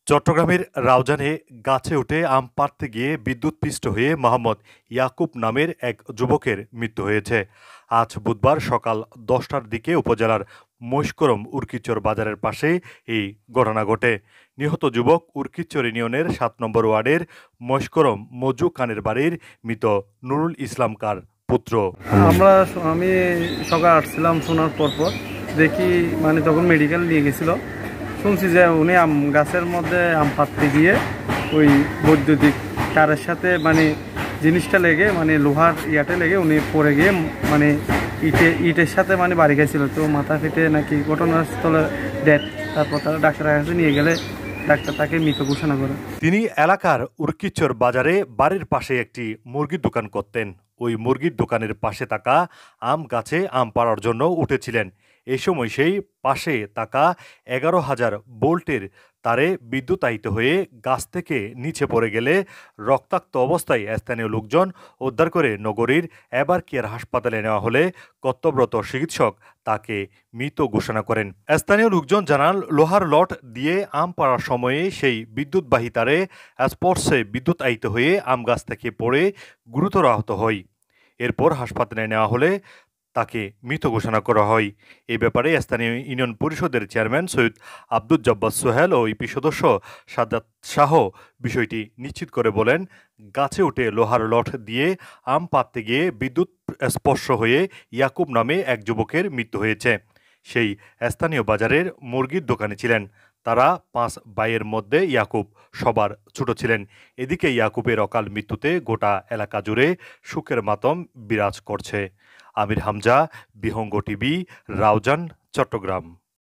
চট্টগ্রামের রাউজানে গাছে উঠে আম পাড়তে গিয়ে বিদ্যুৎপৃষ্ট হয়ে মোহাম্মদ ইয়াকুব নামের এক যুবকের মৃত্যু হয়েছে। আজ বুধবার সকাল ১০টার দিকে উপজেলার মহিষকরম উরকিচর বাজারের পাশে এই ঘটনা ঘটে। নিহত যুবক উরকিচর ইউনিয়নের ৭ নম্বর ওয়ার্ডের মহিষকরম মজু খানের বাড়ির মৃত নুরুল ইসলাম কার পুত্র। আমি সকাল আসছিলাম, শোনার পর দেখি তখন মেডিকেল নিয়ে গেছিল। শুনছি যে উনি আম গাছের মধ্যে আম পাততে গিয়ে ওই বৈদ্যুতিক তারের সাথে জিনিসটা লেগে লোহার ইয়াতে লেগে উনি পড়ে গিয়ে ইটের সাথে বাড়ি গেছিল। তো মাথা ফেটে নাকি ঘটনাস্থলে ডেথ। তারপর তারা ডাক্তারের কাছে নিয়ে গেলে ডাক্তার তাকে মৃত ঘোষণা করে। তিনি এলাকার উরকিচর বাজারে বাড়ির পাশে একটি মুরগির দোকান করতেন। ওই মুরগির দোকানের পাশে থাকা আম গাছে আম পাড়ার জন্য উঠেছিলেন। এই সময় সেই পাশে থাকা ১১,০০০ ভোল্টের তারে বিদ্যুতায়িত হয়ে গাছ থেকে নিচে পড়ে গেলে রক্তাক্ত অবস্থায় স্থানীয় লোকজন উদ্ধার করে নগরীর এভার কেয়ার হাসপাতালে নেওয়া হলে কর্তব্যরত চিকিৎসক তাকে মৃত ঘোষণা করেন। স্থানীয় লোকজন জানান, লোহার লট দিয়ে আম পাড়ার সময়ে সেই বিদ্যুৎবাহী তারে স্পর্শে বিদ্যুতায়িত হয়ে আম গাছ থেকে পড়ে গুরুতর আহত হয়। এরপর হাসপাতালে নেওয়া হলে তাকে মৃত ঘোষণা করা হয়। এ ব্যাপারে স্থানীয় ইউনিয়ন পরিষদের চেয়ারম্যান সৈয়দ আব্দুল জব্বার সোহেল ও ইউপি সদস্য সাজ্জাদ শাহ বিষয়টি নিশ্চিত করে বলেন, গাছে উঠে লোহার লঠ দিয়ে আম পাড়তে গিয়ে বিদ্যুৎ স্পর্শ হয়ে ইয়াকুব নামে এক যুবকের মৃত্যু হয়েছে। সেই স্থানীয় বাজারের মুরগির দোকানে ছিলেন তারা। ৫ ভাইয়ের মধ্যে ইয়াকুব সবার ছোট ছিলেন। এদিকে ইয়াকুবের অকাল মৃত্যুতে গোটা এলাকা জুড়ে শোকের মাতম বিরাজ করছে। আমির হামজা, বিহঙ্গ টিভি, রাউজান, চট্টগ্রাম।